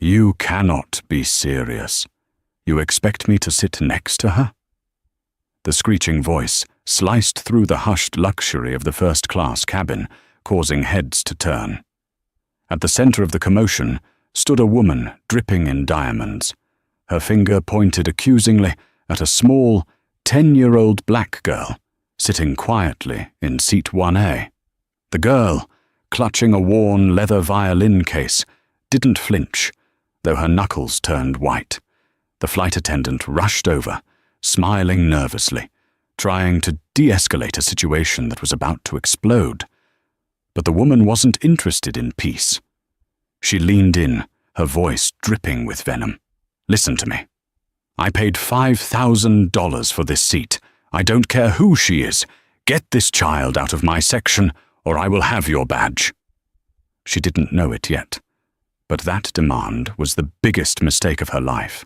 You cannot be serious. You expect me to sit next to her? The screeching voice sliced through the hushed luxury of the first-class cabin, causing heads to turn. At the center of the commotion stood a woman dripping in diamonds. Her finger pointed accusingly at a small, 10-year-old black girl sitting quietly in seat 1A. The girl, clutching a worn leather violin case, didn't flinch, though her knuckles turned white. The flight attendant rushed over, smiling nervously, trying to de-escalate a situation that was about to explode. But the woman wasn't interested in peace. She leaned in, her voice dripping with venom. Listen to me. I paid $5,000 for this seat. I don't care who she is. Get this child out of my section, or I will have your badge. She didn't know it yet, but that demand was the biggest mistake of her life.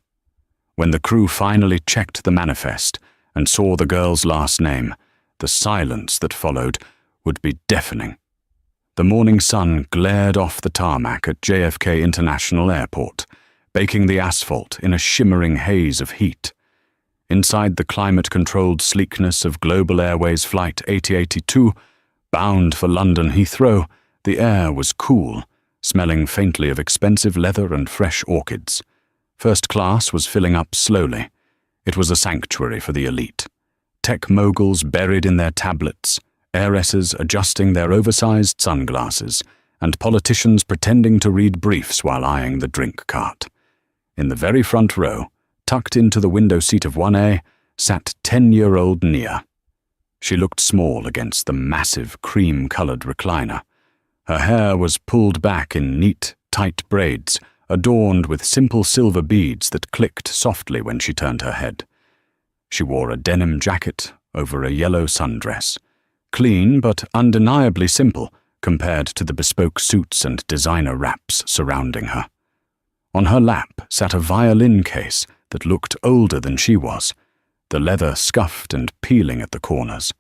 When the crew finally checked the manifest and saw the girl's last name, the silence that followed would be deafening. The morning sun glared off the tarmac at JFK International Airport, baking the asphalt in a shimmering haze of heat. Inside the climate-controlled sleekness of Global Airways Flight 8082, bound for London Heathrow, the air was cool, smelling faintly of expensive leather and fresh orchids. First class was filling up slowly. It was a sanctuary for the elite. Tech moguls buried in their tablets, heiresses adjusting their oversized sunglasses, and politicians pretending to read briefs while eyeing the drink cart. In the very front row, tucked into the window seat of 1A, sat 10-year-old Nia. She looked small against the massive cream-colored recliner. Her hair was pulled back in neat, tight braids, adorned with simple silver beads that clicked softly when she turned her head. She wore a denim jacket over a yellow sundress, clean but undeniably simple compared to the bespoke suits and designer wraps surrounding her. On her lap sat a violin case that looked older than she was, the leather scuffed and peeling at the corners.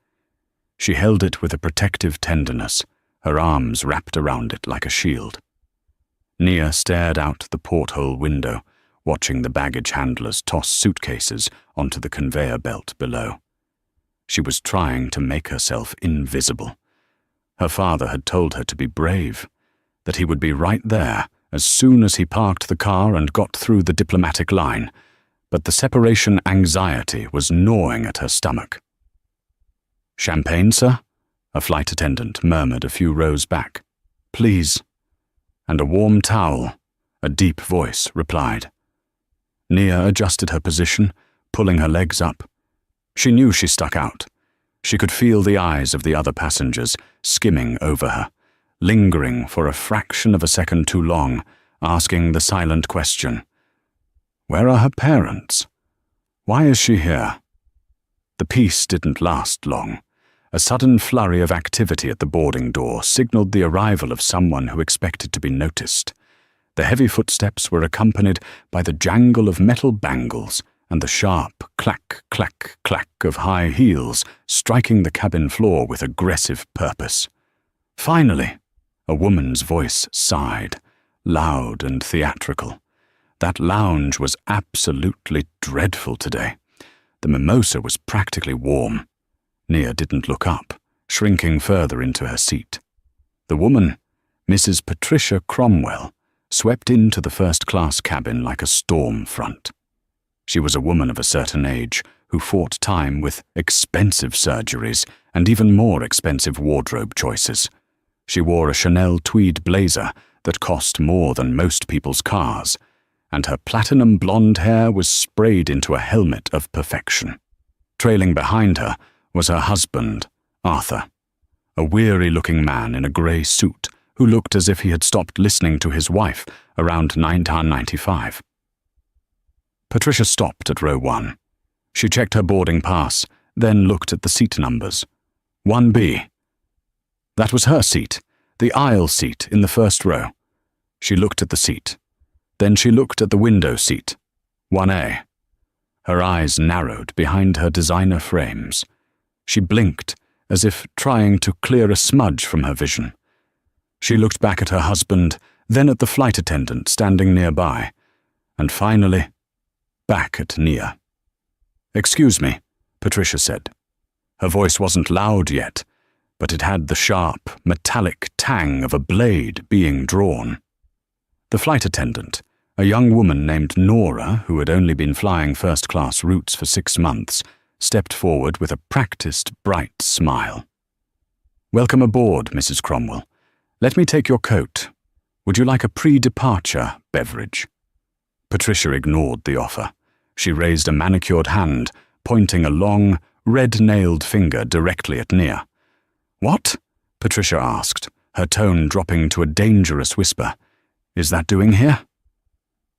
She held it with a protective tenderness, her arms wrapped around it like a shield. Nia stared out the porthole window, watching the baggage handlers toss suitcases onto the conveyor belt below. She was trying to make herself invisible. Her father had told her to be brave, that he would be right there as soon as he parked the car and got through the diplomatic line, but the separation anxiety was gnawing at her stomach. "Champagne, sir?" a flight attendant murmured a few rows back. "Please." And a warm towel, a deep voice replied. Nia adjusted her position, pulling her legs up. She knew she stuck out. She could feel the eyes of the other passengers skimming over her, lingering for a fraction of a second too long, asking the silent question, "Where are her parents? Why is she here?" The peace didn't last long. A sudden flurry of activity at the boarding door signaled the arrival of someone who expected to be noticed. The heavy footsteps were accompanied by the jangle of metal bangles and the sharp clack, clack, clack of high heels striking the cabin floor with aggressive purpose. Finally, a woman's voice sighed, loud and theatrical. That lounge was absolutely dreadful today. The mimosa was practically warm. Nia didn't look up, shrinking further into her seat. The woman, Mrs. Patricia Cromwell, swept into the first-class cabin like a storm front. She was a woman of a certain age who fought time with expensive surgeries and even more expensive wardrobe choices. She wore a Chanel tweed blazer that cost more than most people's cars, and her platinum blonde hair was sprayed into a helmet of perfection. Trailing behind her was her husband, Arthur, a weary-looking man in a grey suit who looked as if he had stopped listening to his wife around 1995. Patricia stopped at row 1. She checked her boarding pass, then looked at the seat numbers. 1B. That was her seat, the aisle seat in the first row. She looked at the seat. Then she looked at the window seat, 1A. Her eyes narrowed behind her designer frames. She blinked, as if trying to clear a smudge from her vision. She looked back at her husband, then at the flight attendant standing nearby, and finally, back at Nia. "Excuse me," Patricia said. Her voice wasn't loud yet, but it had the sharp, metallic tang of a blade being drawn. The flight attendant, a young woman named Nora, who had only been flying first-class routes for 6 months, stepped forward with a practiced, bright smile. "Welcome aboard, Mrs. Cromwell. Let me take your coat. Would you like a pre-departure beverage?" Patricia ignored the offer. She raised a manicured hand, pointing a long, red-nailed finger directly at Nia. "What?" Patricia asked, her tone dropping to a dangerous whisper. "Is that doing here?"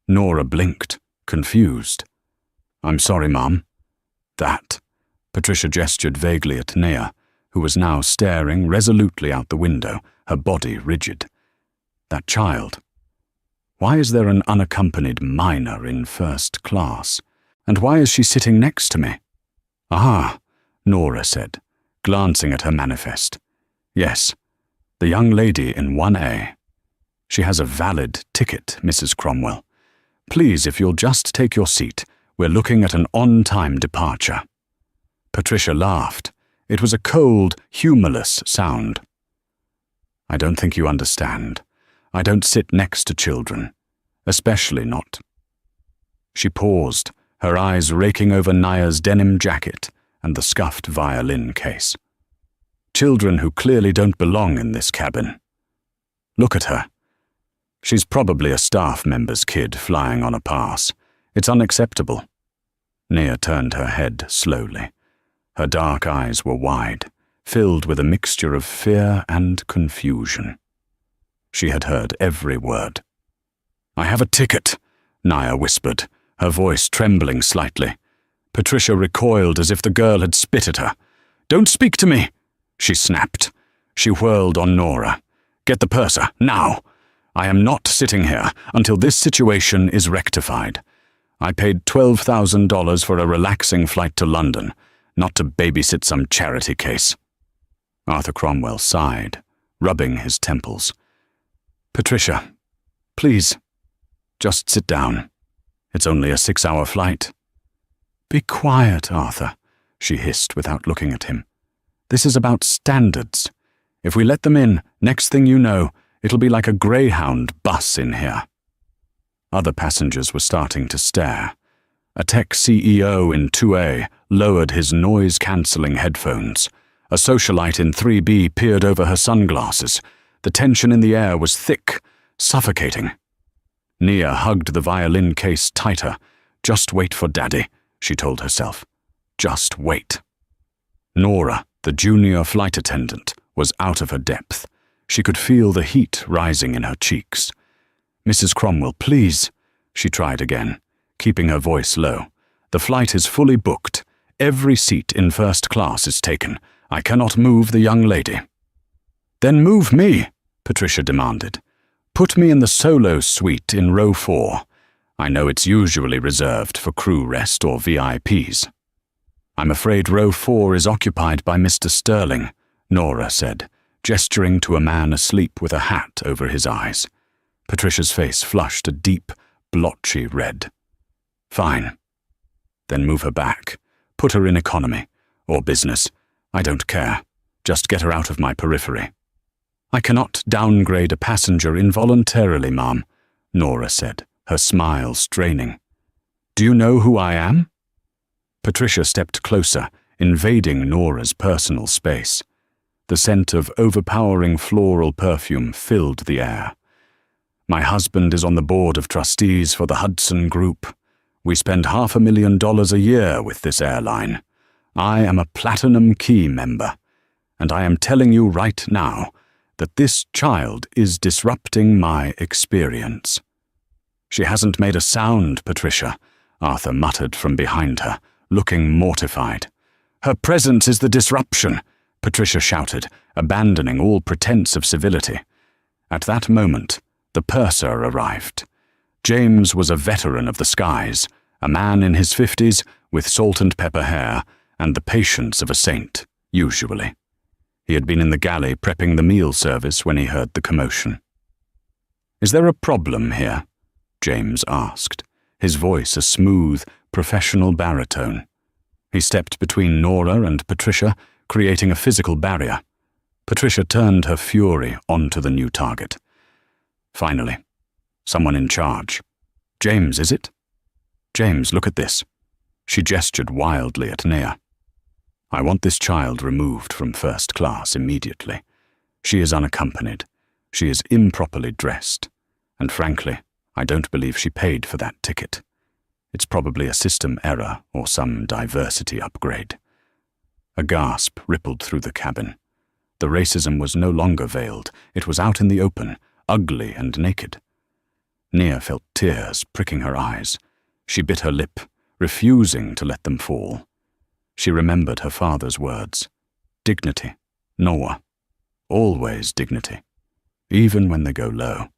Nora blinked, confused. "I'm sorry, Mom." "That." Patricia gestured vaguely at Nia, who was now staring resolutely out the window, her body rigid. "That child. Why is there an unaccompanied minor in first class? And why is she sitting next to me?" "Ah," Nora said, glancing at her manifest. "Yes, the young lady in 1A. She has a valid ticket, Mrs. Cromwell. Please, if you'll just take your seat, we're looking at an on-time departure." Patricia laughed. It was a cold, humorless sound. "I don't think you understand. I don't sit next to children, especially not." She paused, her eyes raking over Nia's denim jacket and the scuffed violin case. "Children who clearly don't belong in this cabin. Look at her. She's probably a staff member's kid flying on a pass. It's unacceptable." Nia turned her head slowly. Her dark eyes were wide, filled with a mixture of fear and confusion. She had heard every word. "I have a ticket," Nia whispered, her voice trembling slightly. Patricia recoiled as if the girl had spit at her. "Don't speak to me!" she snapped. She whirled on Nora. "Get the purser, now! I am not sitting here until this situation is rectified. I paid $12,000 for a relaxing flight to London, not to babysit some charity case." Arthur Cromwell sighed, rubbing his temples. "Patricia, please, just sit down. It's only a 6-hour flight." "Be quiet, Arthur," she hissed without looking at him. "This is about standards. If we let them in, next thing you know, it'll be like a Greyhound bus in here." Other passengers were starting to stare. A tech CEO in 2A lowered his noise-cancelling headphones. A socialite in 3B peered over her sunglasses. The tension in the air was thick, suffocating. Nia hugged the violin case tighter. "Just wait for Daddy," she told herself. "Just wait." Nora, the junior flight attendant, was out of her depth. She could feel the heat rising in her cheeks. "Mrs. Cromwell, please," she tried again, keeping her voice low. "The flight is fully booked. Every seat in first class is taken. I cannot move the young lady." "Then move me," Patricia demanded. "Put me in the solo suite in row 4. I know it's usually reserved for crew rest or VIPs. "I'm afraid row 4 is occupied by Mr. Sterling," Nora said, gesturing to a man asleep with a hat over his eyes. Patricia's face flushed a deep, blotchy red. "Fine. Then move her back. Put her in economy. Or business. I don't care. Just get her out of my periphery." "I cannot downgrade a passenger involuntarily, Ma'am," Nora said, her smile straining. "Do you know who I am?" Patricia stepped closer, invading Nora's personal space. The scent of overpowering floral perfume filled the air. "My husband is on the board of trustees for the Hudson Group. We spend $500,000 a year with this airline. I am a Platinum Key member, and I am telling you right now that this child is disrupting my experience." "She hasn't made a sound, Patricia," Arthur muttered from behind her, looking mortified. "Her presence is the disruption," Patricia shouted, abandoning all pretense of civility. At that moment, the purser arrived. James was a veteran of the skies, a man in his 50s with salt and pepper hair and the patience of a saint, usually. He had been in the galley prepping the meal service when he heard the commotion. "Is there a problem here?" James asked, his voice a smooth, professional baritone. He stepped between Nora and Patricia, creating a physical barrier. Patricia turned her fury onto the new target. Finally, someone in charge. "James, is it? James, look at this." She gestured wildly at Nia. "I want this child removed from first class immediately. She is unaccompanied. She is improperly dressed. And frankly, I don't believe she paid for that ticket. It's probably a system error or some diversity upgrade." A gasp rippled through the cabin. The racism was no longer veiled. It was out in the open, ugly and naked. Nia felt tears pricking her eyes. She bit her lip, refusing to let them fall. She remembered her father's words. Dignity. Noah. Always dignity. Even when they go low.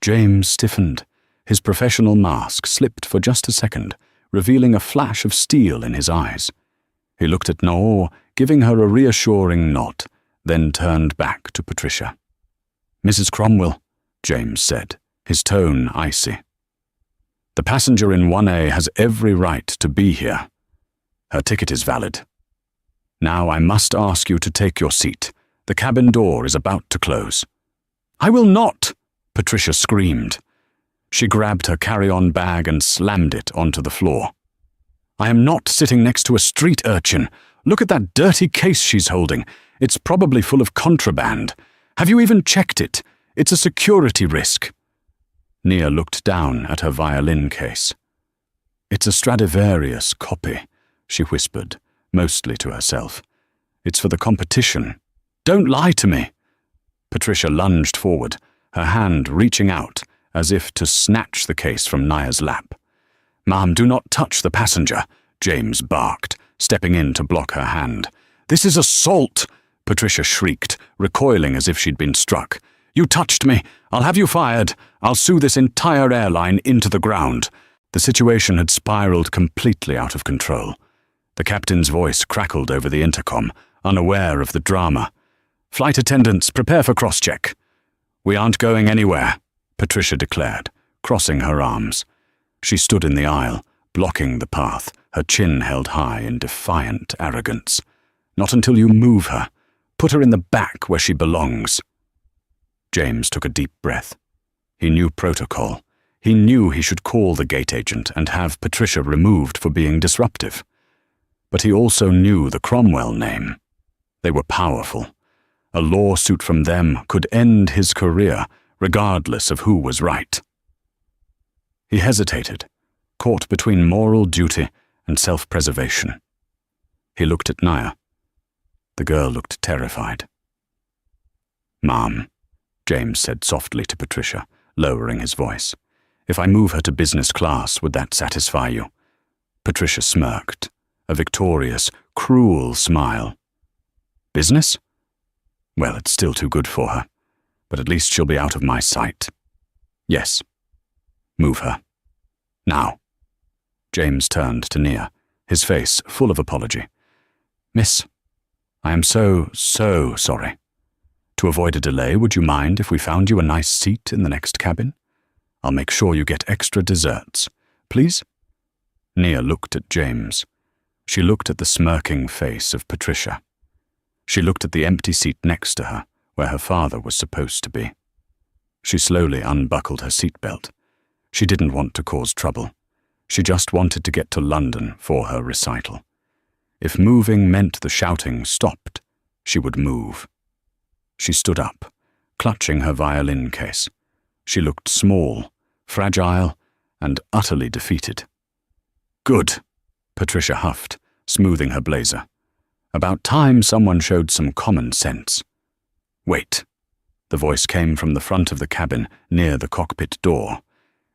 James stiffened. His professional mask slipped for just a second, revealing a flash of steel in his eyes. He looked at Noah, giving her a reassuring nod, then turned back to Patricia. "Mrs. Cromwell," James said, his tone icy. "The passenger in 1A has every right to be here. Her ticket is valid. Now I must ask you to take your seat. The cabin door is about to close." "I will not!" Patricia screamed. She grabbed her carry-on bag and slammed it onto the floor. "I am not sitting next to a street urchin. Look at that dirty case she's holding. It's probably full of contraband. Have you even checked it? It's a security risk." Nia looked down at her violin case. "It's a Stradivarius copy," she whispered, mostly to herself. "It's for the competition." "Don't lie to me!" Patricia lunged forward, her hand reaching out as if to snatch the case from Nia's lap. "Ma'am, do not touch the passenger," James barked, stepping in to block her hand. "This is assault!" Patricia shrieked, recoiling as if she'd been struck. "You touched me! I'll have you fired! I'll sue this entire airline into the ground!" The situation had spiraled completely out of control. The captain's voice crackled over the intercom, unaware of the drama. "Flight attendants, prepare for cross-check." "We aren't going anywhere," Patricia declared, crossing her arms. She stood in the aisle, blocking the path, her chin held high in defiant arrogance. "Not until you move her. Put her in the back where she belongs." James took a deep breath. He knew protocol. He knew he should call the gate agent and have Patricia removed for being disruptive. But he also knew the Cromwell name. They were powerful. A lawsuit from them could end his career, regardless of who was right. He hesitated, caught between moral duty and self-preservation. He looked at Nia. The girl looked terrified. "Ma'am," James said softly to Patricia, lowering his voice, "if I move her to business class, would that satisfy you?" Patricia smirked, a victorious, cruel smile. "Business? Well, it's still too good for her, but at least she'll be out of my sight. Yes. Move her. Now." James turned to Nia, his face full of apology. "Miss, I am so sorry. To avoid a delay, would you mind if we found you a nice seat in the next cabin? I'll make sure you get extra desserts. Please?" Nia looked at James. She looked at the smirking face of Patricia. She looked at the empty seat next to her, where her father was supposed to be. She slowly unbuckled her seatbelt. She didn't want to cause trouble. She just wanted to get to London for her recital. If moving meant the shouting stopped, she would move. She stood up, clutching her violin case. She looked small, fragile, and utterly defeated. "Good," Patricia huffed, smoothing her blazer. "About time someone showed some common sense." "Wait." The voice came from the front of the cabin, near the cockpit door.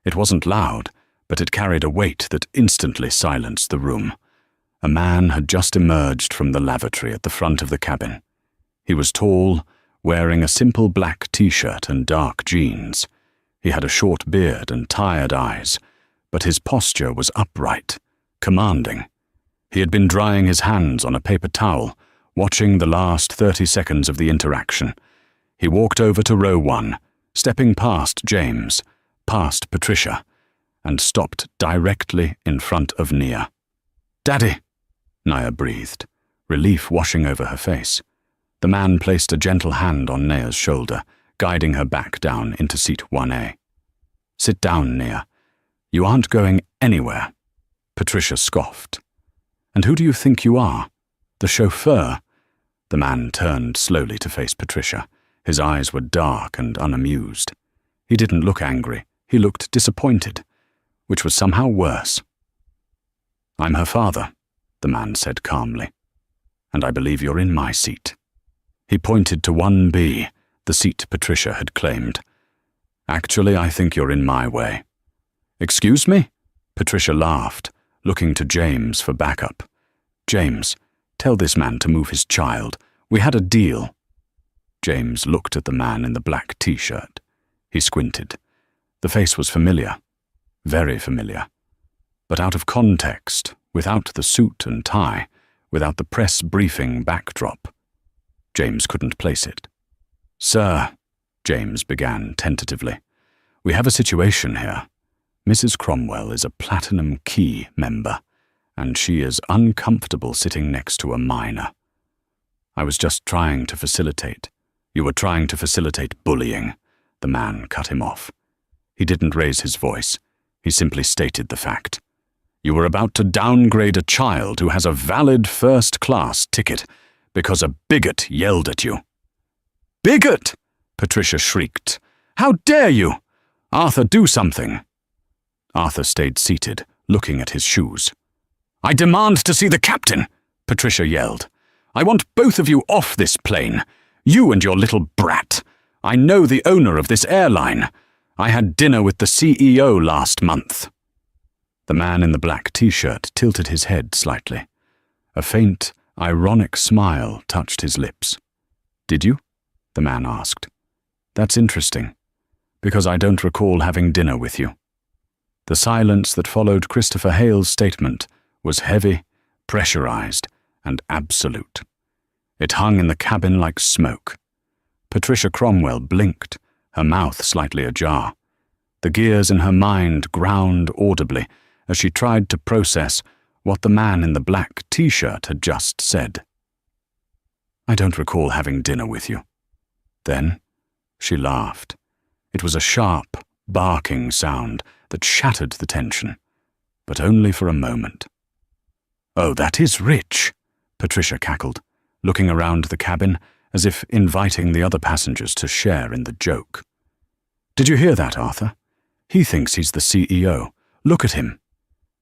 It wasn't loud, but it carried a weight that instantly silenced the room. A man had just emerged from the lavatory at the front of the cabin. He was tall, wearing a simple black t-shirt and dark jeans. He had a short beard and tired eyes, but his posture was upright, commanding. He had been drying his hands on a paper towel, watching the last 30 seconds of the interaction. He walked over to row 1, stepping past James, past Patricia, and stopped directly in front of Nia. "Daddy," Nia breathed, relief washing over her face. The man placed a gentle hand on Nia's shoulder, guiding her back down into seat 1A. "Sit down, Nia. You aren't going anywhere." Patricia scoffed. "And who do you think you are? The chauffeur?" The man turned slowly to face Patricia. His eyes were dark and unamused. He didn't look angry. He looked disappointed, which was somehow worse. "I'm her father," the man said calmly, "and I believe you're in my seat." He pointed to 1B, the seat Patricia had claimed. "Actually, I think you're in my way." "Excuse me?" Patricia laughed, looking to James for backup. "James, tell this man to move his child. We had a deal." James looked at the man in the black t-shirt. He squinted. The face was familiar, very familiar. But out of context, without the suit and tie, without the press briefing backdrop, James couldn't place it. "Sir," James began tentatively, "we have a situation here. Mrs. Cromwell is a Platinum Key member, and she is uncomfortable sitting next to a minor. I was just trying to facilitate." "You were trying to facilitate bullying," the man cut him off. He didn't raise his voice. He simply stated the fact. "You were about to downgrade a child who has a valid first-class ticket because a bigot yelled at you." "Bigot!" Patricia shrieked. "How dare you! Arthur, do something." Arthur stayed seated, looking at his shoes. "I demand to see the captain," Patricia yelled. "I want both of you off this plane. You and your little brat. I know the owner of this airline. I had dinner with the CEO last month." The man in the black t-shirt tilted his head slightly. A faint, ironic smile touched his lips. "Did you?" the man asked. "That's interesting, because I don't recall having dinner with you." The silence that followed Christopher Hale's statement was heavy, pressurized, and absolute. It hung in the cabin like smoke. Patricia Cromwell blinked, her mouth slightly ajar. The gears in her mind ground audibly as she tried to process what the man in the black t-shirt had just said. "I don't recall having dinner with you." Then she laughed. It was a sharp, barking sound that shattered the tension, but only for a moment. "Oh, that is rich," Patricia cackled, looking around the cabin as if inviting the other passengers to share in the joke. "Did you hear that, Arthur? He thinks he's the CEO. Look at him."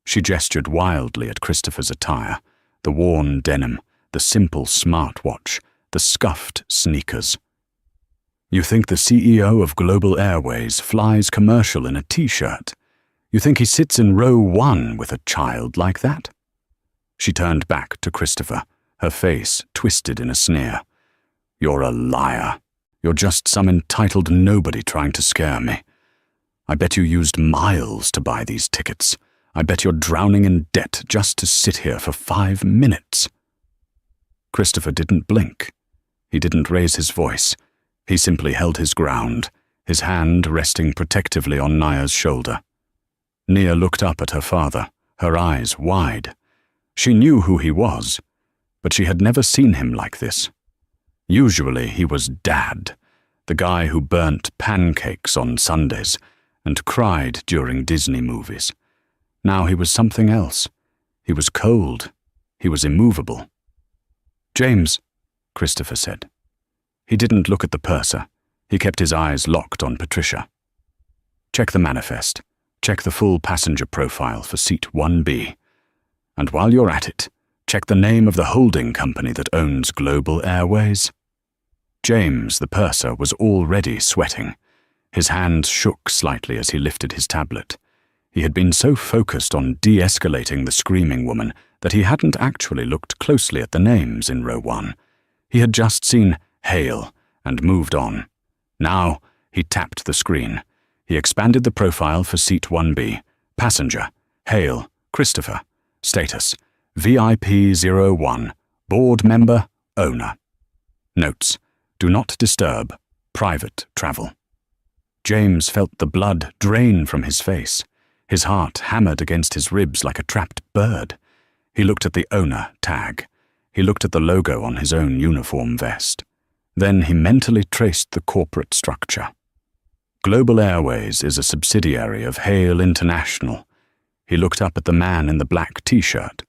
She gestured wildly at Christopher's attire, the worn denim, the simple smartwatch, the scuffed sneakers. "You think the CEO of Global Airways flies commercial in a t-shirt? You think he sits in row 1 with a child like that?" She turned back to Christopher, her face twisted in a sneer. "You're a liar. You're just some entitled nobody trying to scare me. I bet you used miles to buy these tickets. I bet you're drowning in debt just to sit here for 5 minutes." Christopher didn't blink. He didn't raise his voice. He simply held his ground, his hand resting protectively on Nia's shoulder. Nia looked up at her father, her eyes wide. She knew who he was, but she had never seen him like this. Usually he was Dad, the guy who burnt pancakes on Sundays and cried during Disney movies. Now he was something else. He was cold. He was immovable. "James," Christopher said. He didn't look at the purser. He kept his eyes locked on Patricia. "Check the manifest. Check the full passenger profile for seat 1B. And while you're at it, check the name of the holding company that owns Global Airways." James, the purser, was already sweating. His hands shook slightly as he lifted his tablet. He had been so focused on de-escalating the screaming woman that he hadn't actually looked closely at the names in row 1. He had just seen Hale and moved on. Now he tapped the screen. He expanded the profile for seat 1B. Passenger, Hale, Christopher. Status, VIP01. Board member, owner. Notes, do not disturb. Private travel. James felt the blood drain from his face. His heart hammered against his ribs like a trapped bird. He looked at the owner tag. He looked at the logo on his own uniform vest. Then he mentally traced the corporate structure. Global Airways is a subsidiary of Hale International. He looked up at the man in the black t-shirt.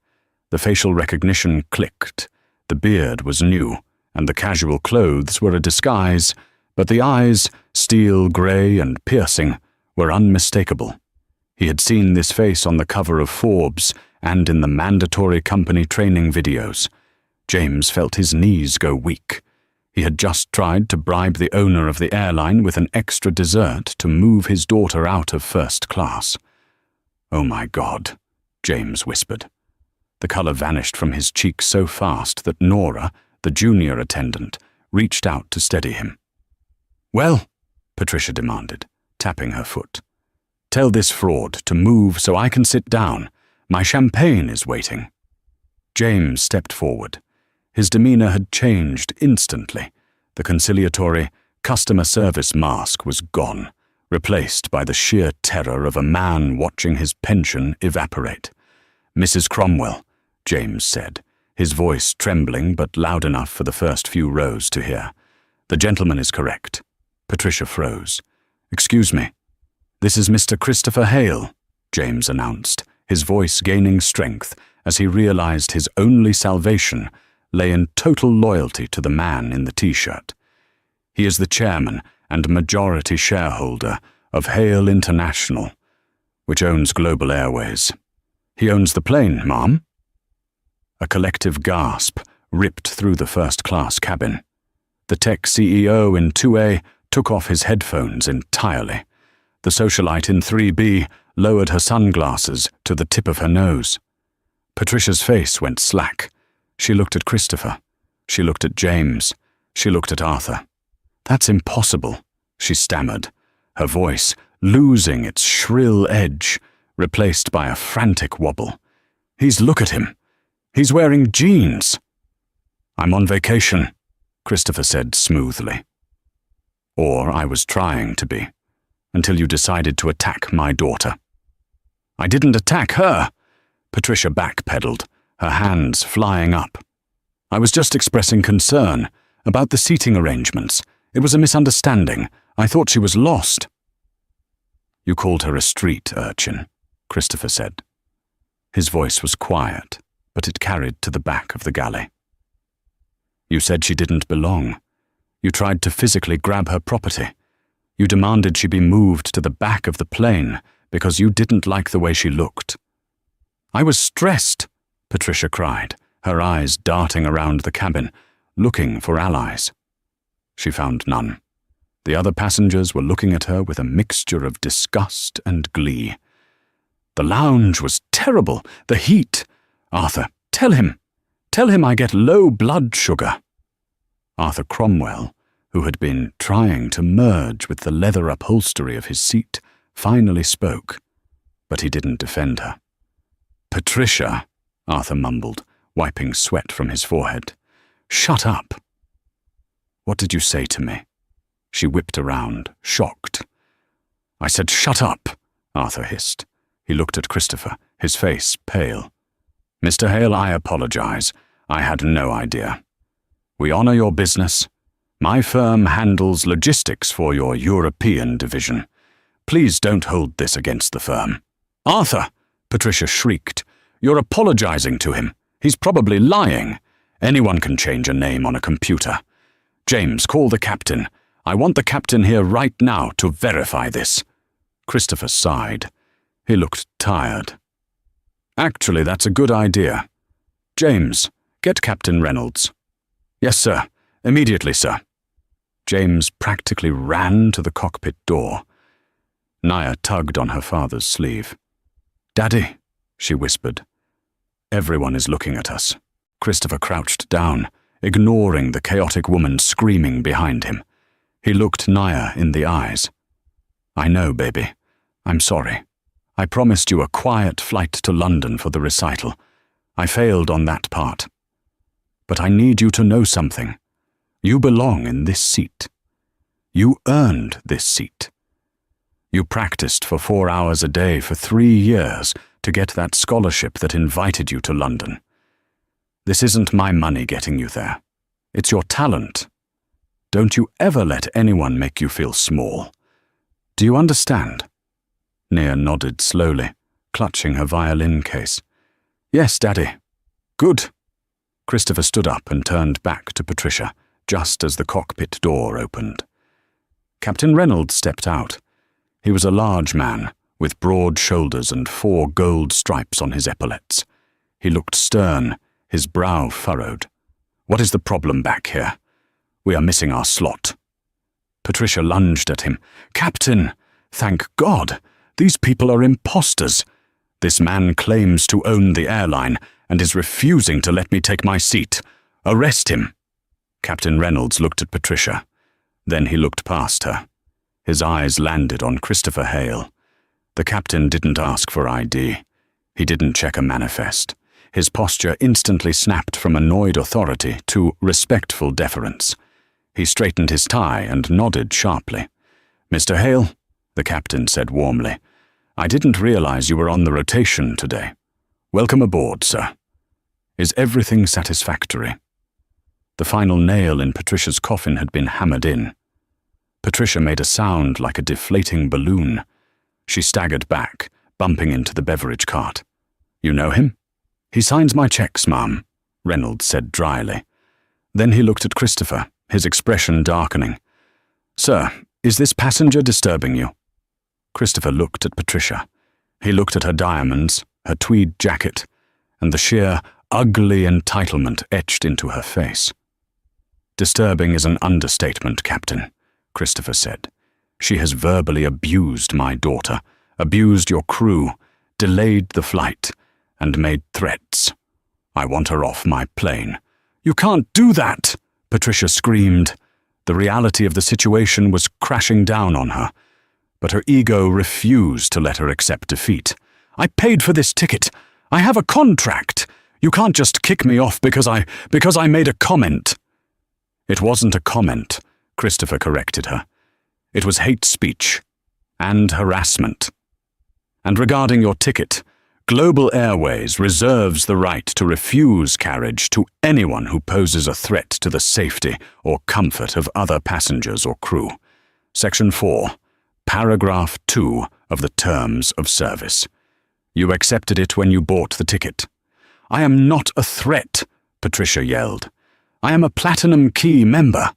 The facial recognition clicked. The beard was new, and the casual clothes were a disguise, but the eyes, steel grey and piercing, were unmistakable. He had seen this face on the cover of Forbes and in the mandatory company training videos. James felt his knees go weak. He had just tried to bribe the owner of the airline with an extra dessert to move his daughter out of first class. "Oh my God," James whispered. The colour vanished from his cheek so fast that Nora, the junior attendant, reached out to steady him. "Well," Patricia demanded, tapping her foot, "tell this fraud to move so I can sit down. My champagne is waiting." James stepped forward. His demeanour had changed instantly. The conciliatory, customer service mask was gone, replaced by the sheer terror of a man watching his pension evaporate. "Mrs. Cromwell," James said, his voice trembling but loud enough for the first few rows to hear. "The gentleman is correct." Patricia froze. "Excuse me." "This is Mr. Christopher Hale," James announced, his voice gaining strength as he realized his only salvation lay in total loyalty to the man in the t-shirt. "He is the chairman and majority shareholder of Hale International, which owns Global Airways. He owns the plane, ma'am." A collective gasp ripped through the first-class cabin. The tech CEO in 2A took off his headphones entirely. The socialite in 3B lowered her sunglasses to the tip of her nose. Patricia's face went slack. She looked at Christopher. She looked at James. She looked at Arthur. "That's impossible," she stammered, her voice losing its shrill edge, replaced by a frantic wobble. Look at him. He's wearing jeans." "I'm on vacation," Christopher said smoothly. "Or I was trying to be, until you decided to attack my daughter." "I didn't attack her," Patricia backpedaled, her hands flying up. "I was just expressing concern about the seating arrangements. It was a misunderstanding. I thought she was lost." "You called her a street urchin," Christopher said. His voice was quiet, but it carried to the back of the galley. "You said she didn't belong. You tried to physically grab her property. You demanded she be moved to the back of the plane because you didn't like the way she looked." "I was stressed," Patricia cried, her eyes darting around the cabin, looking for allies. She found none. The other passengers were looking at her with a mixture of disgust and glee. "The lounge was terrible. The heat. Arthur, tell him. Tell him I get low blood sugar." Arthur Cromwell, who had been trying to merge with the leather upholstery of his seat, finally spoke, but he didn't defend her. "Patricia," Arthur mumbled, wiping sweat from his forehead. "Shut up." "What did you say to me?" She whipped around, shocked. "I said shut up," Arthur hissed. He looked at Christopher, his face pale. "Mr. Hale, I apologize. I had no idea. We honor your business. My firm handles logistics for your European division. Please don't hold this against the firm." "Arthur!" Patricia shrieked. "You're apologizing to him. He's probably lying. Anyone can change a name on a computer. James, call the captain. I want the captain here right now to verify this." Christopher sighed. He looked tired. "Actually, that's a good idea. James, get Captain Reynolds." "Yes, sir. Immediately, sir." James practically ran to the cockpit door. Naya tugged on her father's sleeve. "Daddy," she whispered. "Everyone is looking at us." Christopher crouched down, ignoring the chaotic woman screaming behind him. He looked Naya in the eyes. "I know, baby. I'm sorry. I promised you a quiet flight to London for the recital. I failed on that part. But I need you to know something. You belong in this seat. You earned this seat. You practiced for 4 hours a day for 3 years to get that scholarship that invited you to London. This isn't my money getting you there. It's your talent. Don't you ever let anyone make you feel small. Do you understand?" Nia nodded slowly, clutching her violin case. "Yes, Daddy." "Good." Christopher stood up and turned back to Patricia, just as the cockpit door opened. Captain Reynolds stepped out. He was a large man, with broad shoulders and 4 gold stripes on his epaulets. He looked stern, his brow furrowed. "What is the problem back here? We are missing our slot." Patricia lunged at him. "Captain, thank God! These people are imposters. This man claims to own the airline and is refusing to let me take my seat. Arrest him." Captain Reynolds looked at Patricia. Then he looked past her. His eyes landed on Christopher Hale. The captain didn't ask for ID. He didn't check a manifest. His posture instantly snapped from annoyed authority to respectful deference. He straightened his tie and nodded sharply. "Mr. Hale," the captain said warmly, "I didn't realize you were on the rotation today. Welcome aboard, sir. Is everything satisfactory?" The final nail in Patricia's coffin had been hammered in. Patricia made a sound like a deflating balloon. She staggered back, bumping into the beverage cart. "You know him?" "He signs my checks, ma'am," Reynolds said dryly. Then he looked at Christopher, his expression darkening. "Sir, is this passenger disturbing you?" Christopher looked at Patricia. He looked at her diamonds, her tweed jacket, and the sheer, ugly entitlement etched into her face. "Disturbing is an understatement, Captain," Christopher said. "She has verbally abused my daughter, abused your crew, delayed the flight, and made threats. I want her off my plane." "You can't do that!" Patricia screamed. The reality of the situation was crashing down on her, but her ego refused to let her accept defeat. "I paid for this ticket. I have a contract. You can't just kick me off because I made a comment." "It wasn't a comment," Christopher corrected her. "It was hate speech and harassment. And regarding your ticket, Global Airways reserves the right to refuse carriage to anyone who poses a threat to the safety or comfort of other passengers or crew. Section 4, Paragraph 2 of the Terms of Service. You accepted it when you bought the ticket." "I am not a threat," Patricia yelled. "I am a Platinum Key member."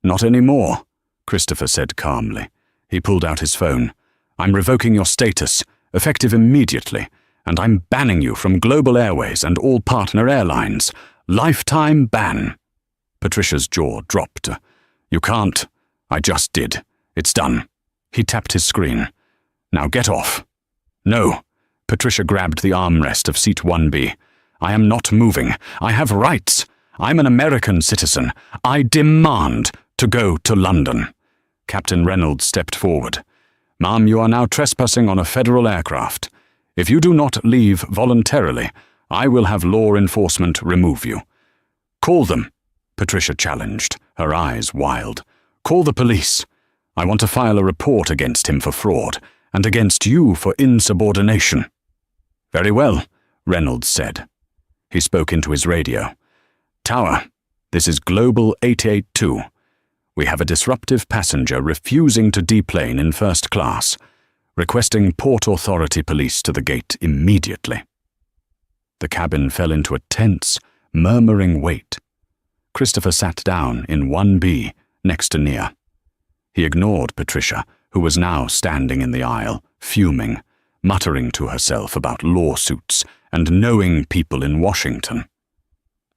"Not anymore," Christopher said calmly. He pulled out his phone. "I'm revoking your status, effective immediately, and I'm banning you from Global Airways and all partner airlines. Lifetime ban." Patricia's jaw dropped. "You can't." "I just did. It's done." He tapped his screen. "Now get off." "No." Patricia grabbed the armrest of seat 1B. "I am not moving. I have rights. I'm an American citizen. I demand to go to London." Captain Reynolds stepped forward. "Ma'am, you are now trespassing on a federal aircraft. If you do not leave voluntarily, I will have law enforcement remove you." "Call them," Patricia challenged, her eyes wild. "Call the police. I want to file a report against him for fraud, and against you for insubordination." "Very well," Reynolds said. He spoke into his radio. "Tower, this is Global 882. We have a disruptive passenger refusing to deplane in first class, requesting Port Authority police to the gate immediately." The cabin fell into a tense, murmuring wait. Christopher sat down in 1B next to Nia. He ignored Patricia, who was now standing in the aisle, fuming, muttering to herself about lawsuits and knowing people in Washington.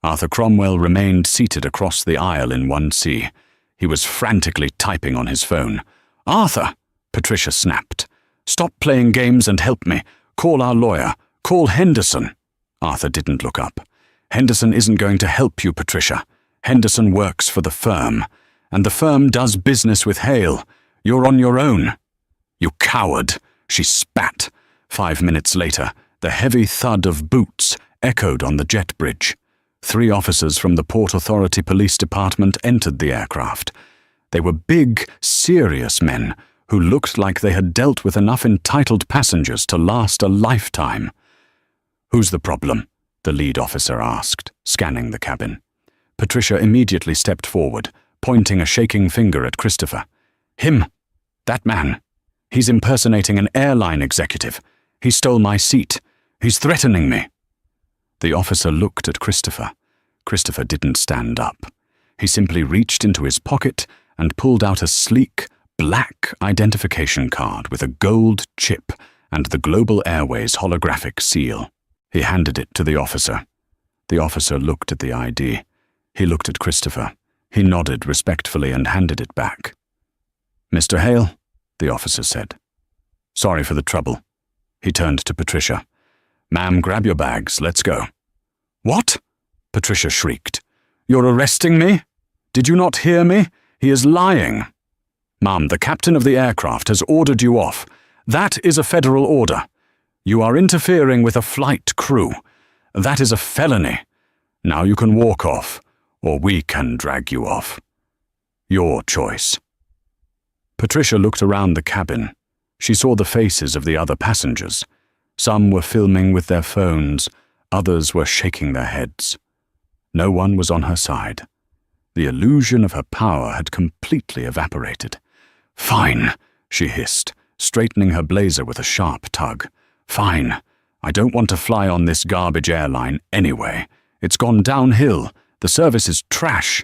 Arthur Cromwell remained seated across the aisle in 1C. He was frantically typing on his phone. "Arthur!" Patricia snapped. "Stop playing games and help me. Call our lawyer. Call Henderson." Arthur didn't look up. "Henderson isn't going to help you, Patricia. Henderson works for the firm, and the firm does business with Hale. You're on your own." "You coward!" she spat. 5 minutes later, the heavy thud of boots echoed on the jet bridge. 3 officers from the Port Authority Police Department entered the aircraft. They were big, serious men who looked like they had dealt with enough entitled passengers to last a lifetime. "Who's the problem?" the lead officer asked, scanning the cabin. Patricia immediately stepped forward, pointing a shaking finger at Christopher. "Him! That man! He's impersonating an airline executive. He stole my seat. He's threatening me." The officer looked at Christopher. Christopher didn't stand up. He simply reached into his pocket and pulled out a sleek, black identification card with a gold chip and the Global Airways holographic seal. He handed it to the officer. The officer looked at the ID. He looked at Christopher. He nodded respectfully and handed it back. "Mr. Hale," the officer said. "Sorry for the trouble." He turned to Patricia. "Ma'am, grab your bags. Let's go." "What?" Patricia shrieked. "You're arresting me? Did you not hear me? He is lying." "Ma'am, the captain of the aircraft has ordered you off. That is a federal order. You are interfering with a flight crew. That is a felony. Now you can walk off, or we can drag you off. Your choice." Patricia looked around the cabin. She saw the faces of the other passengers. Some were filming with their phones, others were shaking their heads. No one was on her side. The illusion of her power had completely evaporated. "Fine," she hissed, straightening her blazer with a sharp tug. "Fine. I don't want to fly on this garbage airline anyway. It's gone downhill. The service is trash."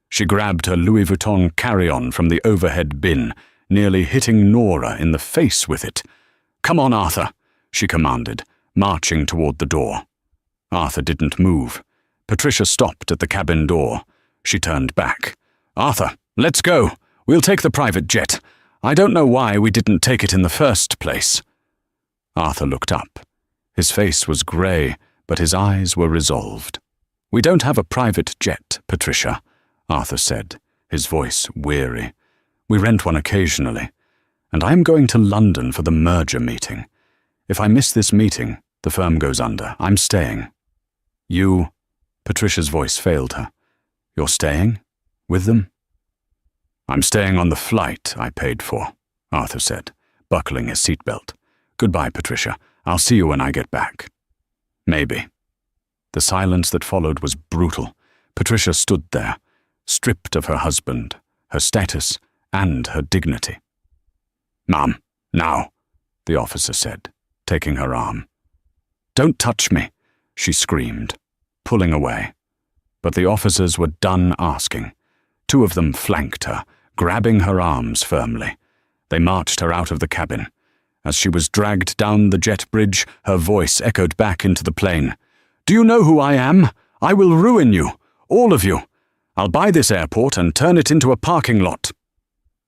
She grabbed her Louis Vuitton carry-on from the overhead bin, nearly hitting Nora in the face with it. "Come on, Arthur," she commanded, marching toward the door. Arthur didn't move. Patricia stopped at the cabin door. She turned back. "Arthur, let's go. We'll take the private jet. I don't know why we didn't take it in the first place." Arthur looked up. His face was grey, but his eyes were resolved. "We don't have a private jet, Patricia," Arthur said, his voice weary. "We rent one occasionally, and I'm going to London for the merger meeting. If I miss this meeting, the firm goes under. I'm staying." "You—" Patricia's voice failed her. "You're staying? With them?" "I'm staying on the flight I paid for," Arthur said, buckling his seatbelt. "Goodbye, Patricia. I'll see you when I get back." "Maybe." The silence that followed was brutal. Patricia stood there, stripped of her husband, her status, and her dignity. "Ma'am, now," the officer said, taking her arm. "Don't touch me," she screamed, pulling away. But the officers were done asking. Two of them flanked her, grabbing her arms firmly. They marched her out of the cabin. As she was dragged down the jet bridge, her voice echoed back into the plane. "Do you know who I am? I will ruin you, all of you. I'll buy this airport and turn it into a parking lot."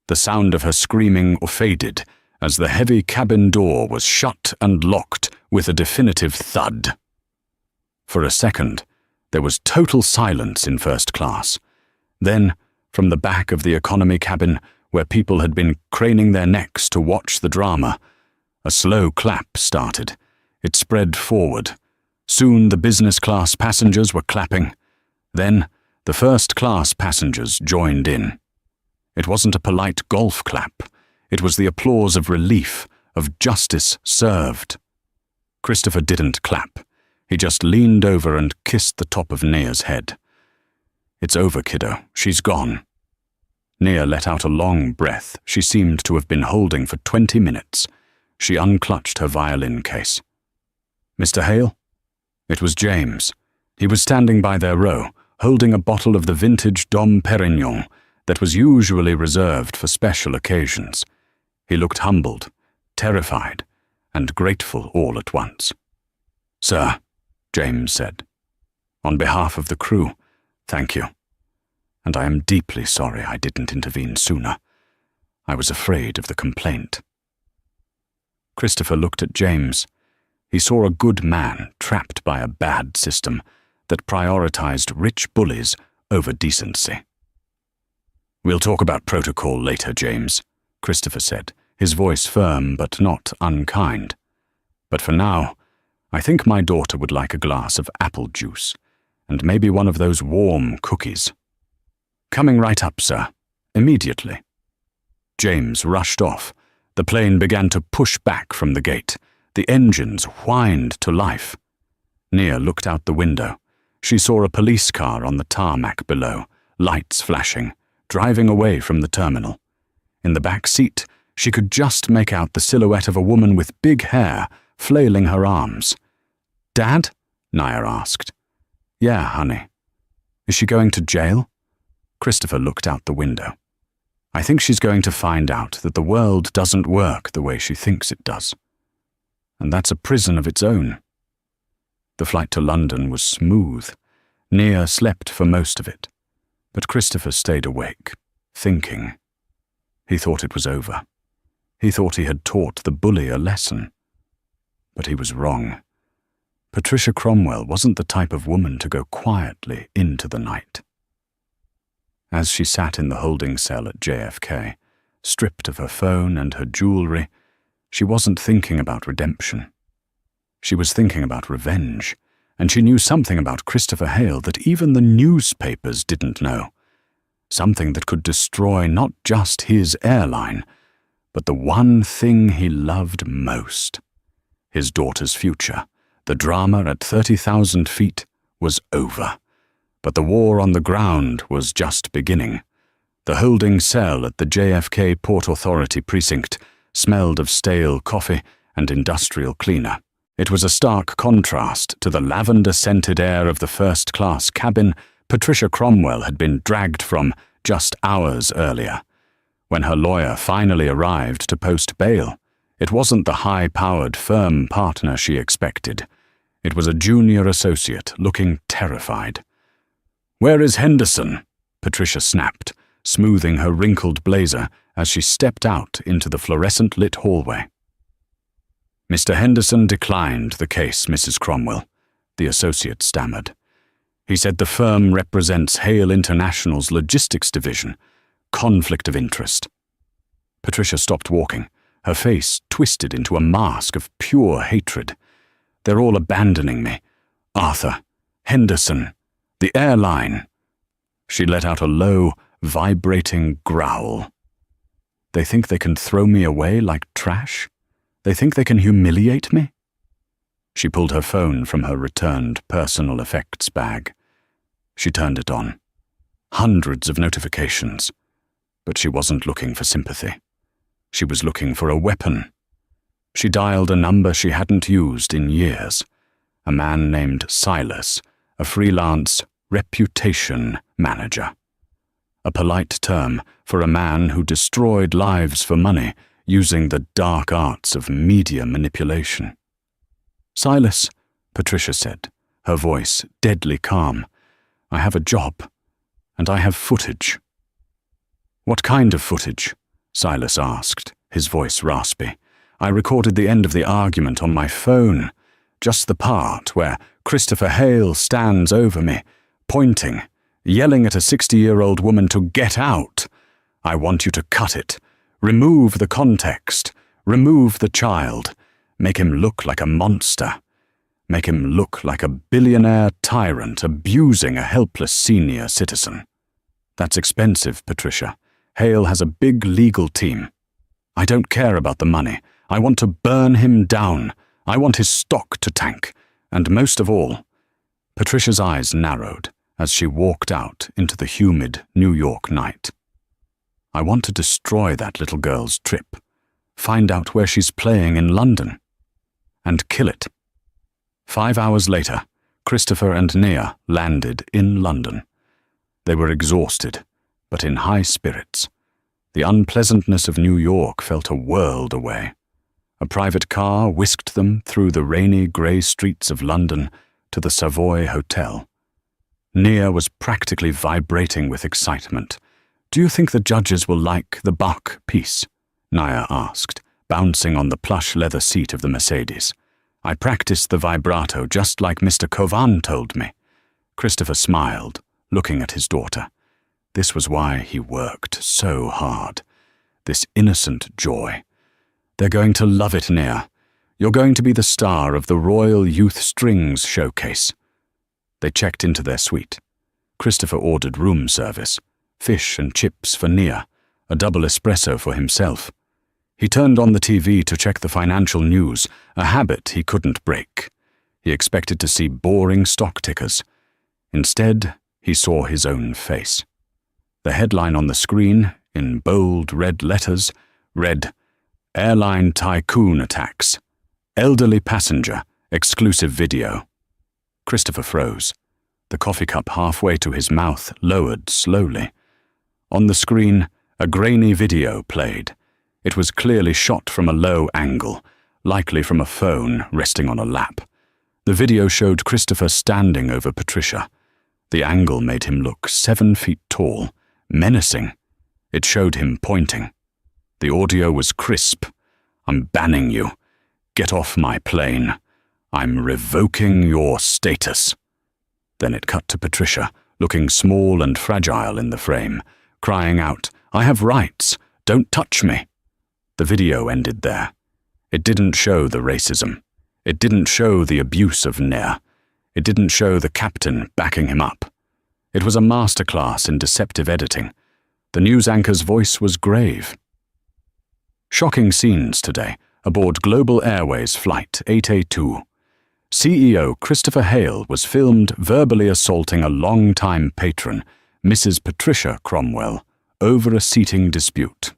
The sound of her screaming faded as the heavy cabin door was shut and locked with a definitive thud. For a second, there was total silence in first class. Then, from the back of the economy cabin, where people had been craning their necks to watch the drama, a slow clap started. It spread forward. Soon the business class passengers were clapping. Then, the first class passengers joined in. It wasn't a polite golf clap. It was the applause of relief, of justice served. Christopher didn't clap. He just leaned over and kissed the top of Nia's head. "It's over, kiddo. She's gone." Nia let out a long breath she seemed to have been holding for 20 minutes. She unclutched her violin case. "Mr. Hale?" It was James. He was standing by their row, holding a bottle of the vintage Dom Perignon that was usually reserved for special occasions. He looked humbled, terrified, and grateful all at once. "Sir," James said, "on behalf of the crew, thank you. And I am deeply sorry I didn't intervene sooner. I was afraid of the complaint." Christopher looked at James. He saw a good man trapped by a bad system that prioritized rich bullies over decency. "We'll talk about protocol later, James," Christopher said, his voice firm but not unkind. "But for now, I think my daughter would like a glass of apple juice, and maybe one of those warm cookies." "Coming right up, sir. Immediately." James rushed off. The plane began to push back from the gate. The engines whined to life. Nia looked out the window. She saw a police car on the tarmac below, lights flashing, driving away from the terminal. In the back seat, she could just make out the silhouette of a woman with big hair, flailing her arms. "Dad?" Nia asked. "Yeah, honey." "Is she going to jail?" Christopher looked out the window. "I think she's going to find out that the world doesn't work the way she thinks it does. And that's a prison of its own." The flight to London was smooth. Nia slept for most of it. But Christopher stayed awake, thinking. He thought it was over. He thought he had taught the bully a lesson. But he was wrong. Patricia Cromwell wasn't the type of woman to go quietly into the night. As she sat in the holding cell at JFK, stripped of her phone and her jewelry, she wasn't thinking about redemption. She was thinking about revenge, and she knew something about Christopher Hale that even the newspapers didn't know. Something that could destroy not just his airline, but the one thing he loved most. His daughter's future. The drama at 30,000 feet was over. But the war on the ground was just beginning. The holding cell at the JFK Port Authority precinct smelled of stale coffee and industrial cleaner. It was a stark contrast to the lavender-scented air of the first-class cabin Patricia Cromwell had been dragged from just hours earlier. When her lawyer finally arrived to post bail, it wasn't the high-powered firm partner she expected. It was a junior associate looking terrified. "Where is Henderson?" Patricia snapped, smoothing her wrinkled blazer as she stepped out into the fluorescent-lit hallway. "Mr. Henderson declined the case, Mrs. Cromwell," the associate stammered. "He said the firm represents Hale International's logistics division. Conflict of interest." Patricia stopped walking, her face twisted into a mask of pure hatred. "They're all abandoning me. Arthur, Henderson, the airline." She let out a low, vibrating growl. "They think they can throw me away like trash? They think they can humiliate me?" She pulled her phone from her returned personal effects bag. She turned it on. Hundreds of notifications. But she wasn't looking for sympathy. She was looking for a weapon. She dialed a number she hadn't used in years. A man named Silas, a freelance reputation manager. A polite term for a man who destroyed lives for money using the dark arts of media manipulation. "Silas," Patricia said, her voice deadly calm, "I have a job, and I have footage." "What kind of footage?" Silas asked, his voice raspy. "I recorded the end of the argument on my phone, just the part where Christopher Hale stands over me, pointing, yelling at a 60-year-old woman to get out. I want you to cut it. Remove the context. Remove the child. Make him look like a monster. Make him look like a billionaire tyrant abusing a helpless senior citizen. That's expensive, Patricia. Hale has a big legal team. I don't care about the money. I want to burn him down. I want his stock to tank. And most of all," Patricia's eyes narrowed as she walked out into the humid New York night, "I want to destroy that little girl's trip, find out where she's playing in London, and kill it." 5 hours later, Christopher and Nia landed in London. They were exhausted, but in high spirits. The unpleasantness of New York felt a world away. A private car whisked them through the rainy grey streets of London to the Savoy Hotel. Nia was practically vibrating with excitement. "Do you think the judges will like the Bach piece?" Nia asked, bouncing on the plush leather seat of the Mercedes. "I practiced the vibrato just like Mr. Kovan told me." Christopher smiled, looking at his daughter. This was why he worked so hard. This innocent joy. "They're going to love it, Nia. You're going to be the star of the Royal Youth Strings Showcase." They checked into their suite. Christopher ordered room service, fish and chips for Nia, a double espresso for himself. He turned on the TV to check the financial news, a habit he couldn't break. He expected to see boring stock tickers. Instead, he saw his own face. The headline on the screen, in bold red letters, read, "Airline Tycoon Attacks. Elderly Passenger, Exclusive Video." Christopher froze. The coffee cup halfway to his mouth lowered slowly. On the screen, a grainy video played. It was clearly shot from a low angle, likely from a phone resting on a lap. The video showed Christopher standing over Patricia. The angle made him look 7 feet tall, menacing. It showed him pointing. The audio was crisp. "I'm banning you. Get off my plane. I'm revoking your status." Then it cut to Patricia, looking small and fragile in the frame, crying out, "I have rights. Don't touch me." The video ended there. It didn't show the racism. It didn't show the abuse of Ner. It didn't show the captain backing him up. It was a masterclass in deceptive editing. The news anchor's voice was grave. Shocking scenes today aboard Global Airways Flight 8A2. CEO Christopher Hale was filmed verbally assaulting a long-time patron, Mrs. Patricia Cromwell, over a seating dispute.